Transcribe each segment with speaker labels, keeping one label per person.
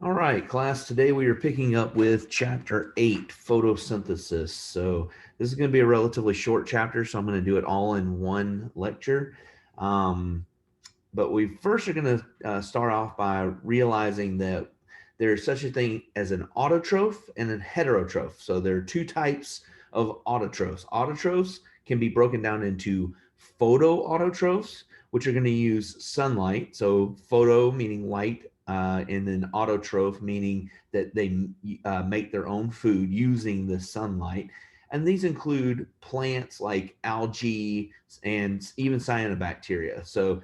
Speaker 1: All right, class, today we are picking up with chapter 8, photosynthesis. So this is going to be a relatively short chapter, so I'm going to do it all in one lecture. Um, but we first are going to start off by realizing that there's such a thing as an autotroph and a heterotroph. So there are two types of autotrophs. Autotrophs can be broken down into photoautotrophs, which are going to use sunlight. So photo meaning light, and then autotroph meaning that they make their own food using the sunlight. And these include plants like algae and even cyanobacteria. So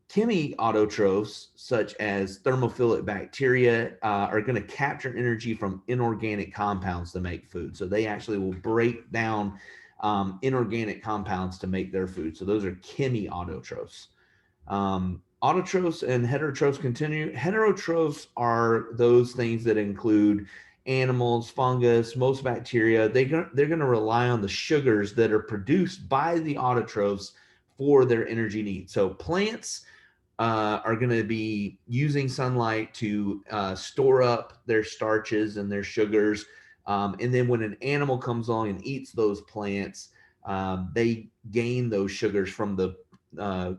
Speaker 1: chemi-autotrophs, such as thermophilic bacteria, are going to capture energy from inorganic compounds to make food. So they actually will break down inorganic compounds to make their food. So those are chemi-autotrophs. Autotrophs and heterotrophs continue. Heterotrophs are those things that include animals, fungus, most bacteria. They're going to rely on the sugars that are produced by the autotrophs for their energy needs. So plants are going to be using sunlight to store up their starches and their sugars. And then when an animal comes along and eats those plants, they gain those sugars from the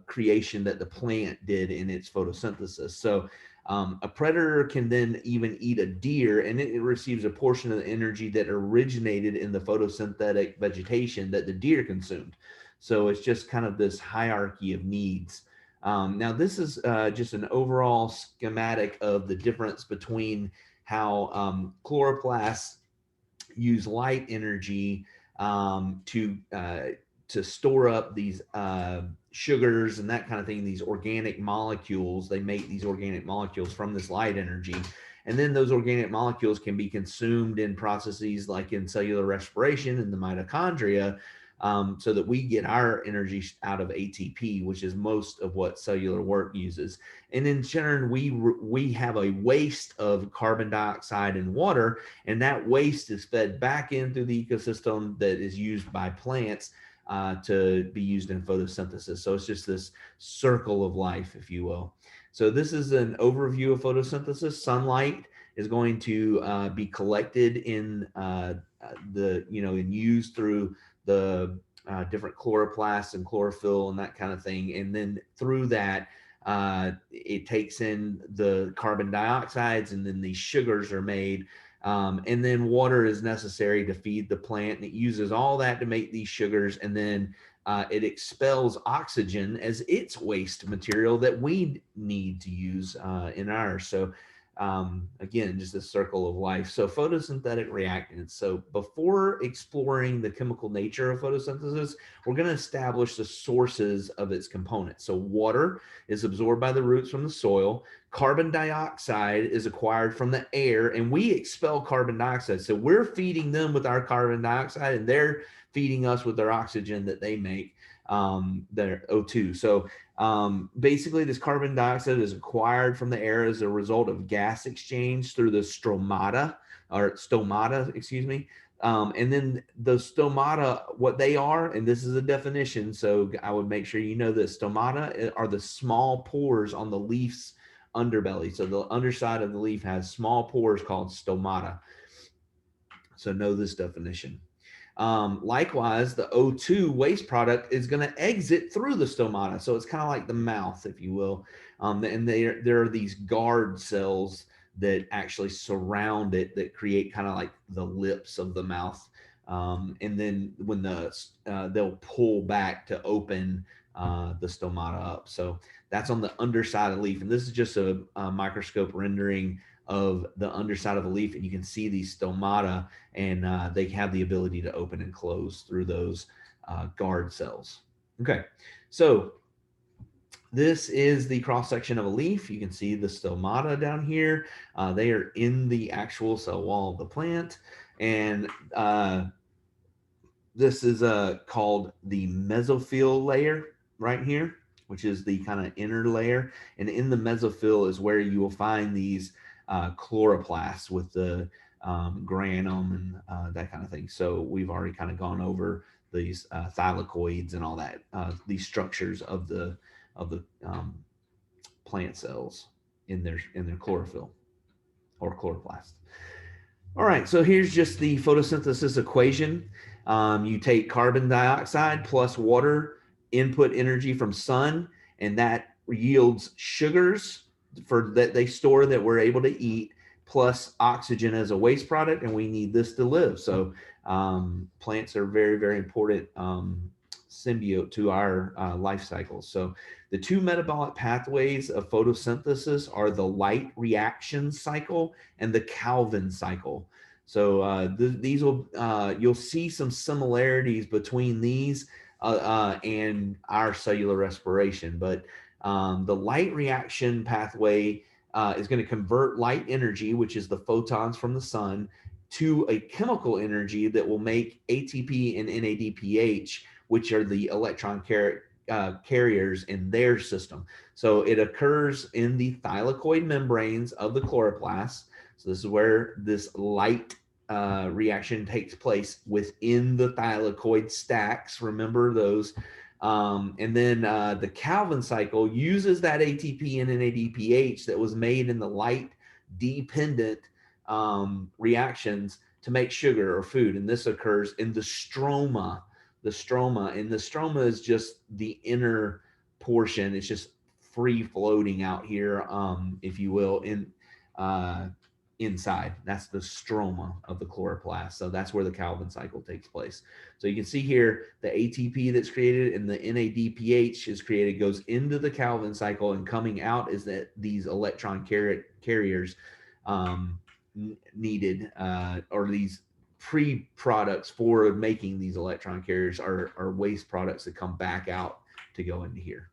Speaker 1: creation that the plant did in its photosynthesis. So a predator can then even eat a deer and it receives a portion of the energy that originated in the photosynthetic vegetation that the deer consumed. So it's just kind of this hierarchy of needs. Now, this is just an overall schematic of the difference between how chloroplasts use light energy to store up these sugars and that kind of thing. These organic molecules, they make these organic molecules from this light energy, and then those organic molecules can be consumed in processes like in cellular respiration in the mitochondria, so that we get our energy out of ATP, which is most of what cellular work uses. And in turn, we have a waste of carbon dioxide and water, and that waste is fed back into the ecosystem that is used by plants to be used in photosynthesis. So it's just this circle of life, if you will. So this is an overview of photosynthesis. Sunlight is going to be collected in and used through the different chloroplasts and chlorophyll and that kind of thing. And then through that, it takes in the carbon dioxides, and then these sugars are made. And then water is necessary to feed the plant, and it uses all that to make these sugars. And then it expels oxygen as its waste material that we need to use in ours. So again, just a circle of life. So photosynthetic reactants. So before exploring the chemical nature of photosynthesis, we're going to establish the sources of its components. So water is absorbed by the roots from the soil. Carbon dioxide is acquired from the air, and we expel carbon dioxide. So we're feeding them with our carbon dioxide, and they're feeding us with their oxygen that they make, their O2. So basically, this carbon dioxide is acquired from the air as a result of gas exchange through the stomata, excuse me. And then the stomata, what they are, and this is a definition, so I would make sure you know that stomata are the small pores on the leaf's underbelly. So the underside of the leaf has small pores called stomata. So know this definition. Likewise, the O2 waste product is going to exit through the stomata. So it's kind of like the mouth, if you will. And there are these guard cells that actually surround it that create kind of like the lips of the mouth. And then when they'll pull back to open the stomata up. So that's on the underside of the leaf. And this is just a microscope rendering of the underside of a leaf. And you can see these stomata, and they have the ability to open and close through those guard cells. Okay, so this is the cross section of a leaf. You can see the stomata down here. They are in the actual cell wall of the plant, and this is called the mesophyll layer right here, which is the kind of inner layer. And in the mesophyll is where you will find these chloroplasts with the granum and that kind of thing. So we've already kind of gone over these thylakoids and all that, these structures of the plant cells in their chlorophyll. or chloroplast. All right, so here's just the photosynthesis equation. You take carbon dioxide plus water, input energy from sun, and that yields sugars for that they store that we're able to eat, plus oxygen as a waste product, and we need this to live. So plants are very, very important symbiote to our life cycles. So the two metabolic pathways of photosynthesis are the light reaction cycle and the Calvin cycle. So these will you'll see some similarities between these and our cellular respiration. But the light reaction pathway is going to convert light energy, which is the photons from the sun, to a chemical energy that will make ATP and NADPH, which are the electron carriers in their system. So it occurs in the thylakoid membranes of the chloroplast. So this is where this light reaction takes place within the thylakoid stacks. Remember those. And then the Calvin cycle uses that ATP and NADPH that was made in the light dependent reactions to make sugar or food. And this occurs in the stroma. The stroma, and the stroma is just the inner portion. It's just free floating out here, if you will, in inside. That's the stroma of the chloroplast. So that's where the Calvin cycle takes place. So you can see here the ATP that's created and the NADPH is created goes into the Calvin cycle, and coming out is that these electron carriers needed or these pre-products for making these electron carriers are waste products that come back out to go into here.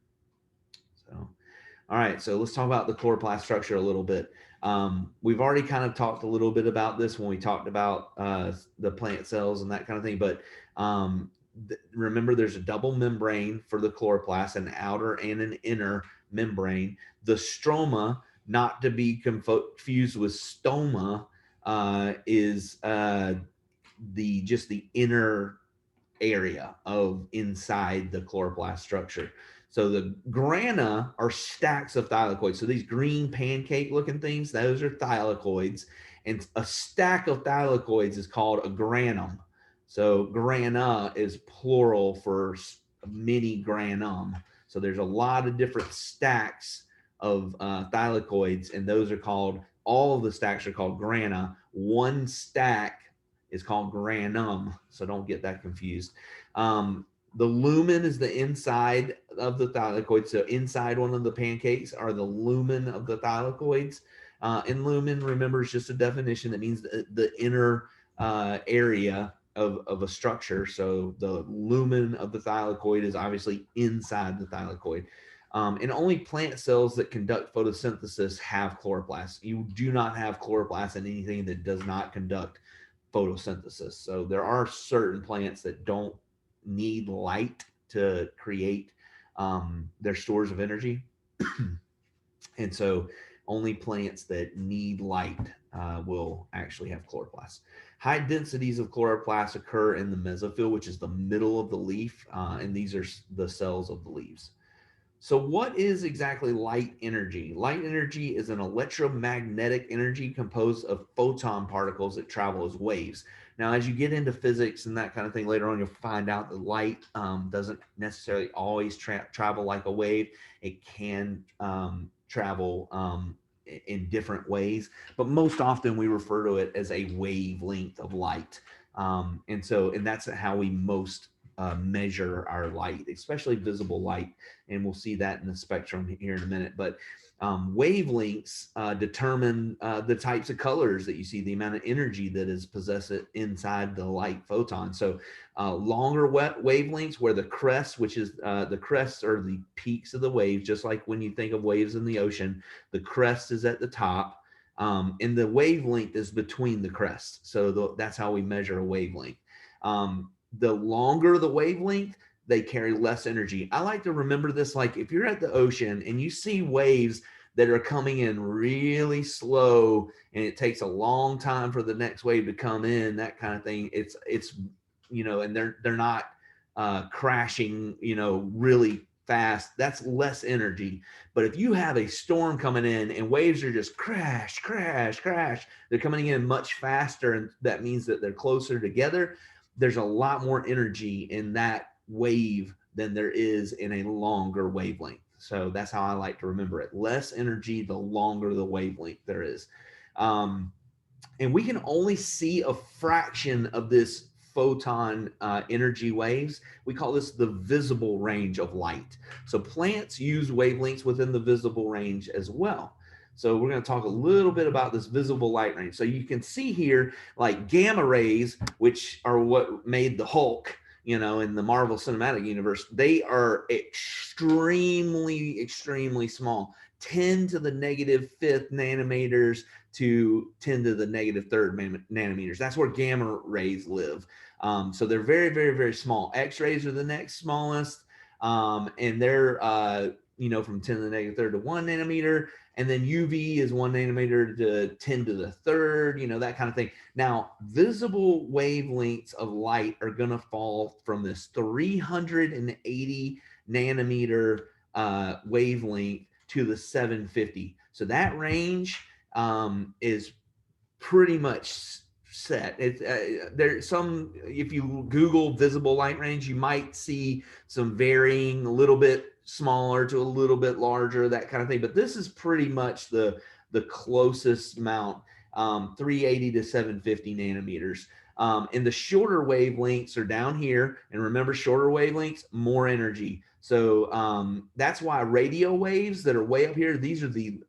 Speaker 1: So, all right, so let's talk about the chloroplast structure a little bit. We've already kind of talked a little bit about this when we talked about the plant cells and that kind of thing, but remember there's a double membrane for the chloroplast, an outer and an inner membrane. The stroma, not to be confused with stoma, is just the inner area of inside the chloroplast structure. So the grana are stacks of thylakoids. So these green pancake looking things, those are thylakoids. And a stack of thylakoids is called a granum. So grana is plural for mini granum. So there's a lot of different stacks of thylakoids, and those are called, all of the stacks are called grana. One stack is called granum, so don't get that confused. The lumen is the inside of the thylakoid. So inside one of the pancakes are the lumen of the thylakoids. And lumen, remember, is just a definition that means the inner area of a structure. So the lumen of the thylakoid is obviously inside the thylakoid. And only plant cells that conduct photosynthesis have chloroplasts. You do not have chloroplasts in anything that does not conduct photosynthesis. So there are certain plants that don't need light to create their stores of energy. And so only plants that need light will actually have chloroplasts. High densities of chloroplasts occur in the mesophyll, which is the middle of the leaf, and these are the cells of the leaves. So what is exactly light energy? Light energy is an electromagnetic energy composed of photon particles that travel as waves. Now, as you get into physics and that kind of thing later on, you'll find out that light doesn't necessarily always travel like a wave. It can travel in different ways, but most often we refer to it as a wavelength of light. And that's how we most measure our light, especially visible light. And we'll see that in the spectrum here in a minute. But wavelengths determine the types of colors that you see, the amount of energy that is possessed inside the light photon. So longer wavelengths, where the crest, which is the crests are the peaks of the waves, just like when you think of waves in the ocean, the crest is at the top. And the wavelength is between the crests. So that's how we measure a wavelength. The longer the wavelength, they carry less energy. I like to remember this, like if you're at the ocean and you see waves that are coming in really slow and it takes a long time for the next wave to come in, that kind of thing, it's and they're not crashing, really fast, that's less energy. But if you have a storm coming in and waves are just crash, crash, crash, they're coming in much faster, and that means that they're closer together. There's a lot more energy in that wave than there is in a longer wavelength. So that's how I like to remember it. Less energy, the longer the wavelength there is. Um, and we can only see a fraction of this photon energy waves. We call this the visible range of light. So plants use wavelengths within the visible range as well. So we're going to talk a little bit about this visible light range. So you can see here, like gamma rays, which are what made the Hulk, you know, in the Marvel Cinematic Universe, they are extremely, extremely small, 10 to the negative fifth nanometers to 10 to the negative third nanometers. That's where gamma rays live. So they're very, very, very small. X-rays are the next smallest, and they're, you know, from 10 to the negative third to 1 nanometer. And then UV is 1 nanometer to 10 to the third, you know, that kind of thing. Now, visible wavelengths of light are going to fall from this 380 nanometer wavelength to the 750. So that range is pretty much set. There's some, if you Google visible light range, you might see some varying, a little bit smaller to a little bit larger, that kind of thing. But this is pretty much the closest amount, 380 to 750 nanometers. And the shorter wavelengths are down here. And remember, shorter wavelengths, more energy. So that's why radio waves that are way up here, these are the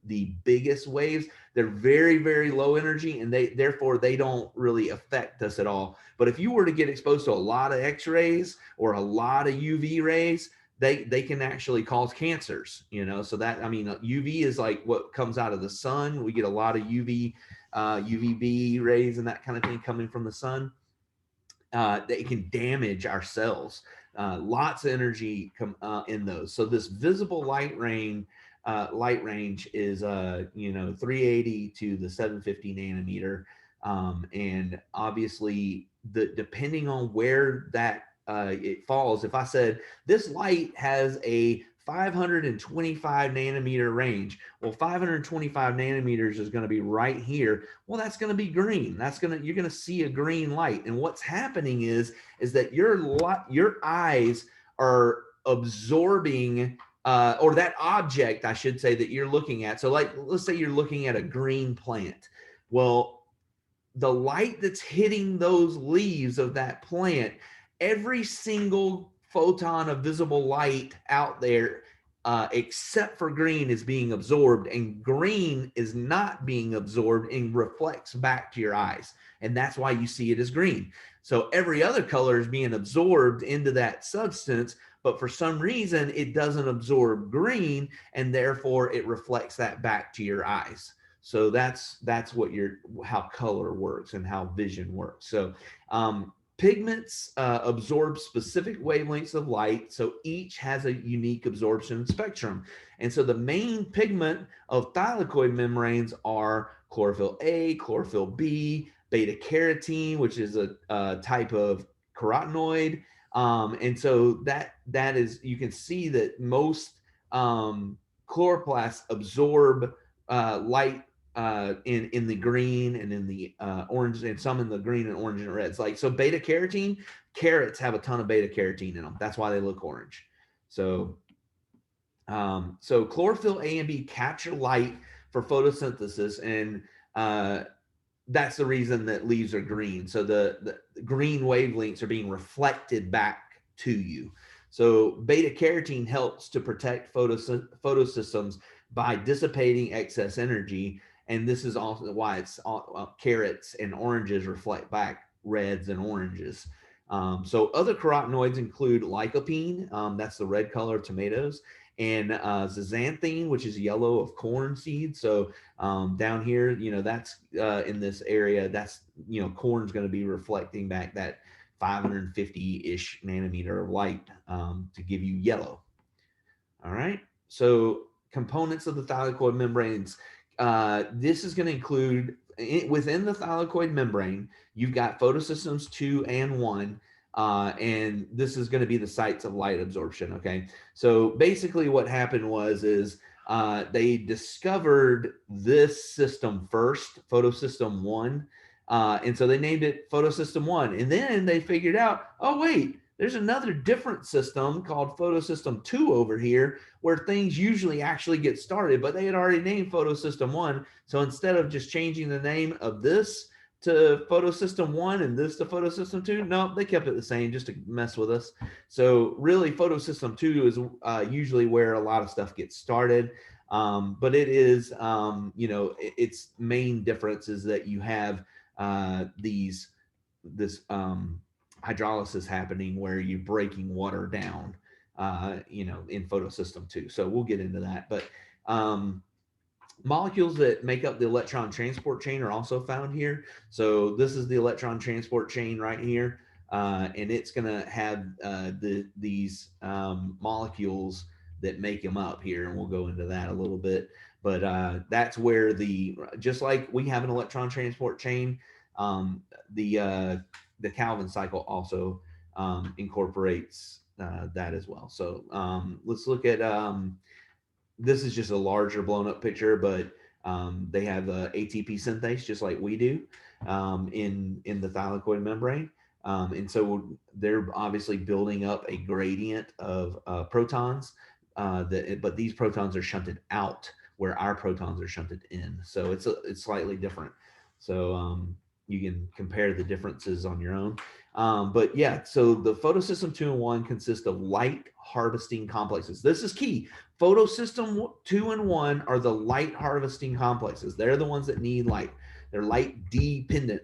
Speaker 1: biggest waves. They're very, very low energy, and therefore they don't really affect us at all. But if you were to get exposed to a lot of X-rays or a lot of UV rays, they can actually cause cancers, you know. So that, I mean, UV is like what comes out of the sun. We get a lot of UVB rays and that kind of thing coming from the sun. They can damage our cells. Lots of energy in those. So this visible light range is you know, 380 to the 750 nanometer, and obviously depending on where that it falls. If I said this light has a 525 nanometer range, well, 525 nanometers is going to be right here. Well, that's going to be green. You're going to see a green light. And what's happening is that your eyes are absorbing, or that object, I should say, that you're looking at. So like, let's say you're looking at a green plant. Well, the light that's hitting those leaves of that plant, every single photon of visible light out there, except for green, is being absorbed, and green is not being absorbed and reflects back to your eyes. And that's why you see it as green. So every other color is being absorbed into that substance, but for some reason it doesn't absorb green, and therefore it reflects that back to your eyes. So that's what how color works and how vision works. So pigments absorb specific wavelengths of light, so each has a unique absorption spectrum. And so the main pigment of thylakoid membranes are chlorophyll A, chlorophyll B, beta carotene, which is a type of carotenoid. And so that is, you can see that most chloroplasts absorb light in the green and in the orange, and some in the green and orange and reds. Like, so beta carotene, carrots have a ton of beta carotene in them. That's why they look orange. So so chlorophyll A and B capture light for photosynthesis, and that's the reason that leaves are green. So the green wavelengths are being reflected back to you. So beta carotene helps to protect photosystems by dissipating excess energy. And this is also why it's carrots and oranges reflect back reds and oranges. So other carotenoids include lycopene, that's the red color of tomatoes, and zeaxanthine, which is yellow of corn seeds. So down here, you know, that's in this area, that's, you know, corn's going to be reflecting back that 550-ish nanometer of light to give you yellow. All right. So components of the thylakoid membranes. This is going to include, within the thylakoid membrane, you've got photosystems 2 and 1. And this is going to be the sites of light absorption. Okay, so basically what happened is they discovered this system first, photosystem 1, and so they named it photosystem 1, and then they figured out, oh wait, there's another different system called photosystem 2 over here where things usually actually get started, but they had already named photosystem 1. So instead of just changing the name of this to photosystem 1 and this to photosystem 2, no, they kept it the same just to mess with us. So really photosystem 2 is usually where a lot of stuff gets started. But it is, its main difference is that you have this hydrolysis happening where you're breaking water down, in photosystem 2. So we'll get into that. But molecules that make up the electron transport chain are also found here. So this is the electron transport chain right here. And it's going to have these molecules that make them up here. And we'll go into that a little bit. But that's where just like we have an electron transport chain, the Calvin cycle also incorporates that as well. So let's look at, this is just a larger blown up picture, but they have ATP synthase just like we do in the thylakoid membrane. And so they're obviously building up a gradient of protons, but these protons are shunted out where our protons are shunted in. So it's slightly different. So you can compare the differences on your own. But yeah, so the photosystem 2 and 1 consist of light harvesting complexes. This is key. Photosystem 2 and 1 are the light harvesting complexes. They're the ones that need light. They're light dependent.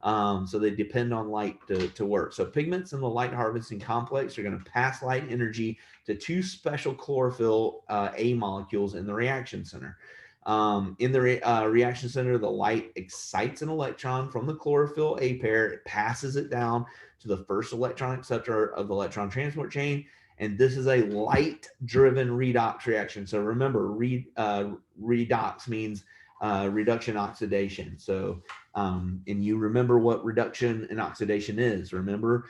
Speaker 1: So they depend on light to work. So pigments in the light harvesting complex are going to pass light energy to two special chlorophyll A molecules in the reaction center. In the reaction center, the light excites an electron from the chlorophyll A pair. It passes it down to the first electron acceptor of the electron transport chain. And this is a light-driven redox reaction. So remember, redox means reduction oxidation. So, and you remember what reduction and oxidation is. Remember,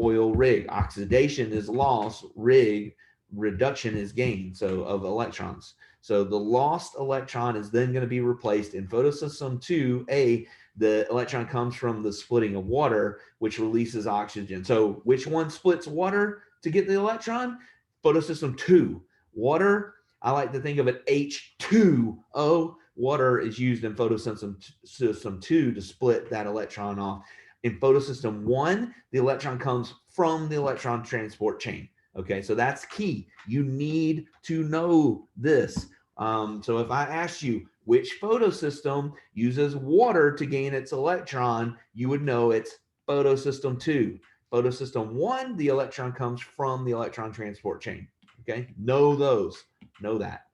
Speaker 1: oil rig, oxidation is loss, reduction is gain, so of electrons. So the lost electron is then going to be replaced in photosystem 2A. The electron comes from the splitting of water, which releases oxygen. So which one splits water to get the electron? Photosystem 2. Water, I like to think of it H2O. Water is used in photosystem 2 to split that electron off. In photosystem 1, the electron comes from the electron transport chain. Okay, so that's key. You need to know this. So if I asked you which photosystem uses water to gain its electron, you would know it's photosystem 2. Photosystem 1, the electron comes from the electron transport chain. Okay, know those. Know that.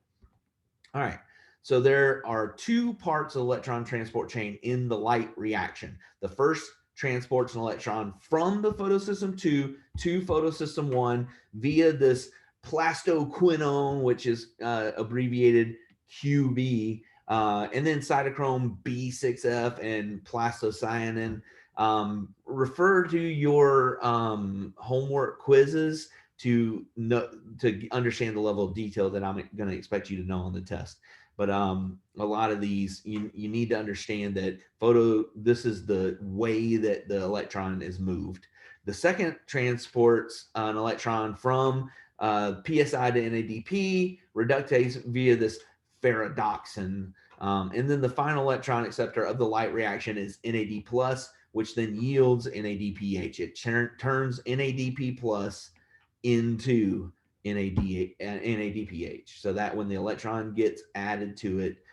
Speaker 1: All right. So there are two parts of the electron transport chain in the light reaction. The first transports an electron from the photosystem 2 to photosystem 1 via this plastoquinone, which is abbreviated QB, and then cytochrome B6F and plastocyanin. Refer to your homework quizzes to understand the level of detail that I'm going to expect you to know on the test. But a lot of these, you need to understand that this is the way that the electron is moved. The second transports an electron from PSI to NADP reductase via this ferredoxin. And then the final electron acceptor of the light reaction is NAD+, which then yields NADPH. It turns NADP+ into NADPH, so that when the electron gets added to it,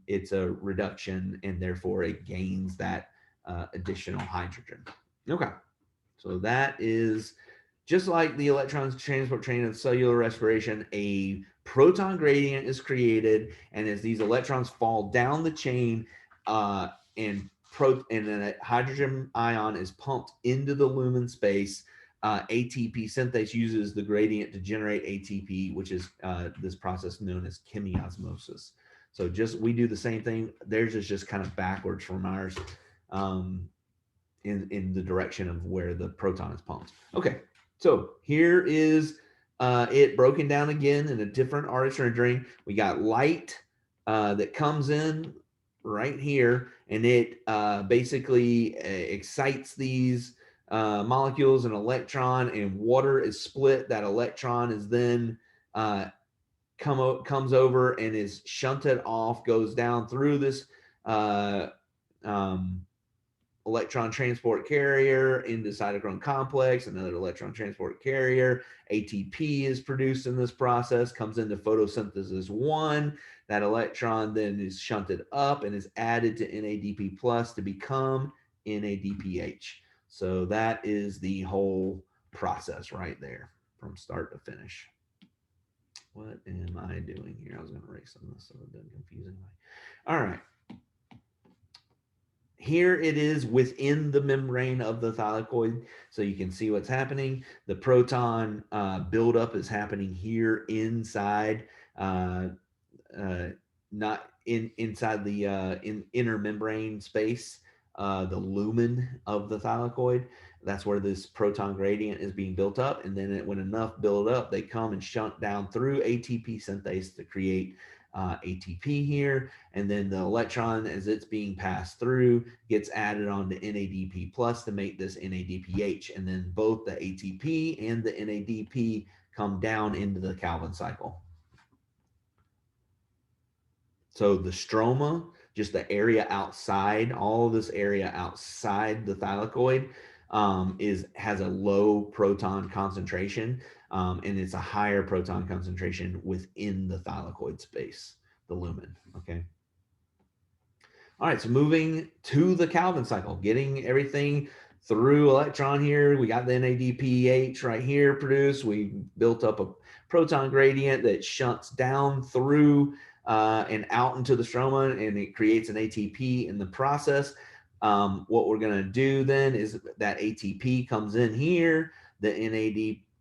Speaker 1: it's a reduction, and therefore it gains that additional hydrogen. Okay, so that is just like the electron transport chain of cellular respiration. A proton gradient is created, and as these electrons fall down the chain, and then a hydrogen ion is pumped into the lumen space, ATP synthase uses the gradient to generate ATP, which is this process known as chemiosmosis. So we do the same thing. Theirs is just kind of backwards from ours. in the direction of where the proton is pumped. Okay, so here is it broken down again in a different artist rendering. We got light that comes in right here, and it basically excites these molecules, an electron, and water is split. That electron is then comes over and is shunted off, goes down through this uh, um, electron transport carrier into cytochrome complex, another electron transport carrier. ATP is produced in this process, comes into photosynthesis 1. That electron then is shunted up and is added to NADP plus to become NADPH. So that is the whole process right there from start to finish. What am I doing here? I was going to erase some of this so it doesn't confuse anybody. All right. Here it is within the membrane of the thylakoid, so you can see what's happening. The proton buildup is happening here inside, not inside the inner membrane space, the lumen of the thylakoid. That's where this proton gradient is being built up, and then when enough build up, they come and shunt down through ATP synthase to create ATP here, and then the electron, as it's being passed through, gets added on to NADP plus to make this NADPH, and then both the ATP and the NADP come down into the Calvin cycle. So the stroma, just the area outside, all of this area outside the thylakoid has a low proton concentration, and it's a higher proton concentration within the thylakoid space, the lumen. Okay. All right, so moving to the Calvin cycle, getting everything through electron here. We got the NADPH right here produced. We built up a proton gradient that shunts down through and out into the stroma, and it creates an ATP in the process. What we're going to do then is that ATP comes in here, the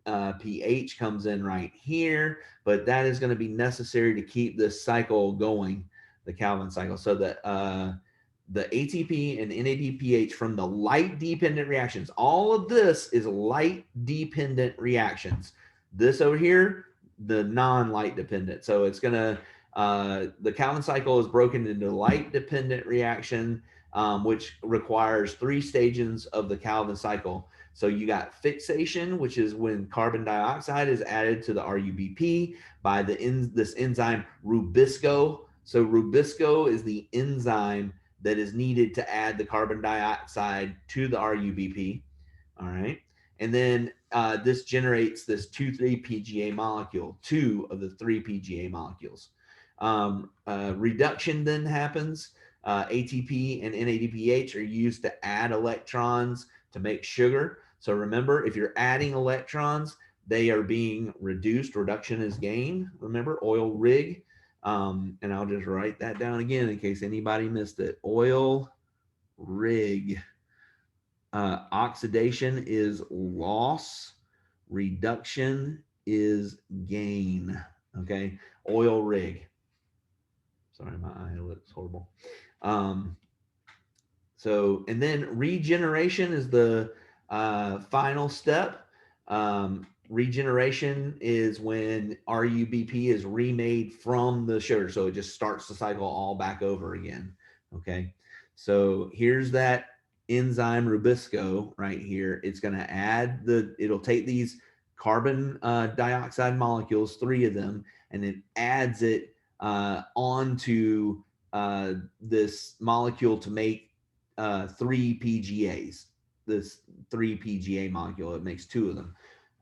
Speaker 1: NADPH comes in right here, but that is going to be necessary to keep this cycle going, the Calvin cycle, so that the ATP and NADPH from the light dependent reactions, all of this is light dependent reactions. This over here, the non-light dependent. So it's going to, the Calvin cycle is broken into light dependent reaction, which requires 3 stages of the Calvin cycle. So you got fixation, which is when carbon dioxide is added to the RUBP by this enzyme Rubisco. So Rubisco is the enzyme that is needed to add the carbon dioxide to the RUBP. All right. And then this generates this 2,3-PGA molecule, 2 of the 3 PGA molecules. Reduction then happens. ATP and NADPH are used to add electrons to make sugar. So remember, if you're adding electrons, they are being reduced. Reduction is gain. Remember, oil rig. And I'll just write that down again in case anybody missed it. Oil rig. Oxidation is loss. Reduction is gain. Okay. Oil rig. Sorry, my eye looks horrible. So, and then regeneration is the final step. Regeneration is when RUBP is remade from the sugar. So it just starts the cycle all back over again. Okay. So here's that enzyme Rubisco right here. It's going to add it'll take these carbon dioxide molecules, 3 of them, and it adds it onto this molecule to make 3 PGAs. This 3 PGA molecule, it makes 2 of them.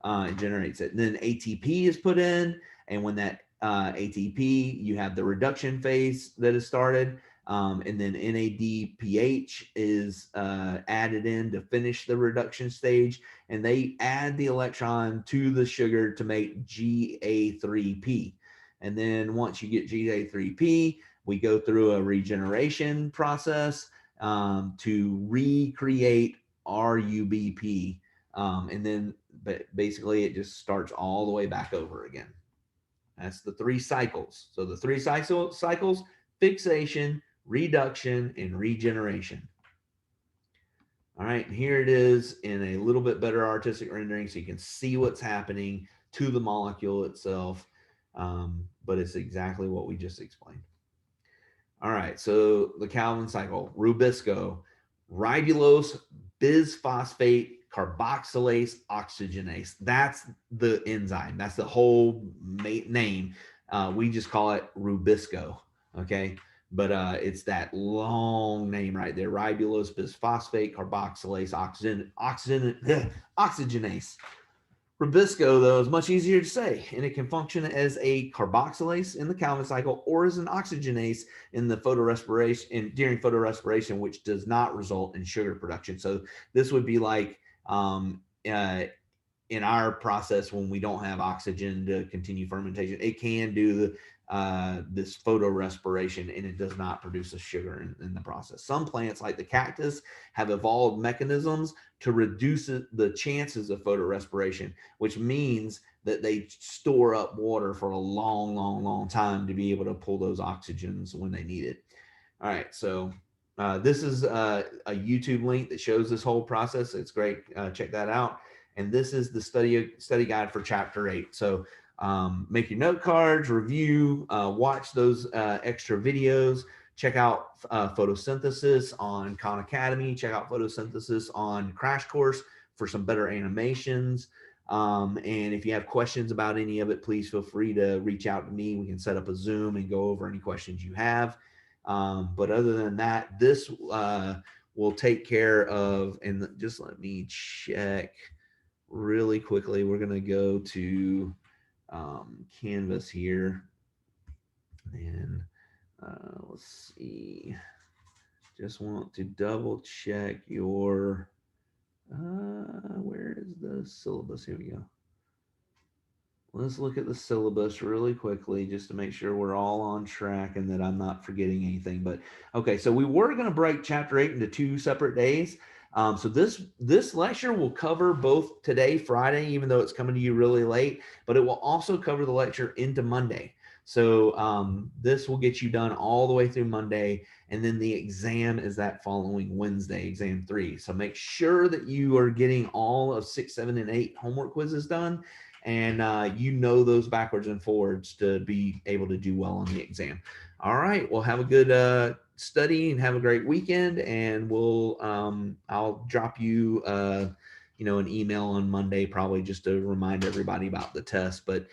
Speaker 1: It generates it. And then ATP is put in, and when that ATP, you have the reduction phase that is started, and then NADPH is added in to finish the reduction stage, and they add the electron to the sugar to make GA3P. And then once you get GA3P, we go through a regeneration process to recreate RUBP. And then basically it just starts all the way back over again. That's the 3 cycles. So the 3 cycles, fixation, reduction, and regeneration. All right, and here it is in a little bit better artistic rendering so you can see what's happening to the molecule itself. But it's exactly what we just explained. All right, so the Calvin cycle, Rubisco, ribulose, bisphosphate, carboxylase, oxygenase. That's the enzyme. That's the whole name. We just call it Rubisco. Okay, but it's that long name right there: ribulose, bisphosphate, carboxylase, oxygenase. Rubisco, though, is much easier to say, and it can function as a carboxylase in the Calvin cycle or as an oxygenase in the photorespiration during photorespiration, which does not result in sugar production. So this would be like in our process when we don't have oxygen to continue fermentation. It can do this photorespiration, and it does not produce a sugar in the process. Some plants, like the cactus, have evolved mechanisms to reduce the chances of photorespiration, which means that they store up water for a long, long, long time to be able to pull those oxygens when they need it. All right, so this is a YouTube link that shows this whole process. It's great. Check that out. And this is the study guide for chapter 8. So make your note cards, review, watch those extra videos. Check out photosynthesis on Khan Academy. Check out photosynthesis on Crash Course for some better animations. And if you have questions about any of it, please feel free to reach out to me. We can set up a Zoom and go over any questions you have. But other than that, this will take care of, and just let me check really quickly. We're going to go to Canvas here, and let's see. Just want to double check your, where is the syllabus? Here we go. Let's look at the syllabus really quickly just to make sure we're all on track and that I'm not forgetting anything. But okay, so we were going to break chapter 8 into 2 separate days. So this lecture will cover both today, Friday, even though it's coming to you really late, but it will also cover the lecture into Monday. So this will get you done all the way through Monday, and then the exam is that following Wednesday, exam 3. So make sure that you are getting all of 6, 7, and 8 homework quizzes done, and you know those backwards and forwards to be able to do well on the exam. All right, well, have a good study and have a great weekend, and I'll drop you an email on Monday probably just to remind everybody about the test. But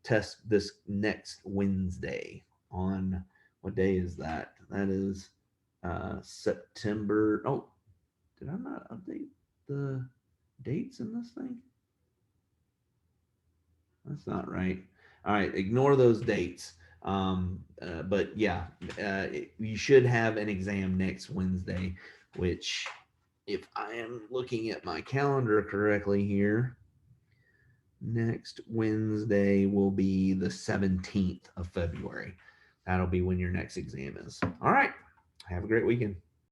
Speaker 1: test this next Wednesday on, what day is that? That is September. Oh, did I not update the dates in this thing? That's not right. All right, ignore those dates. But yeah, you should have an exam next Wednesday, which, if I am looking at my calendar correctly here, next Wednesday will be the 17th of February. That'll be when your next exam is. All right. Have a great weekend.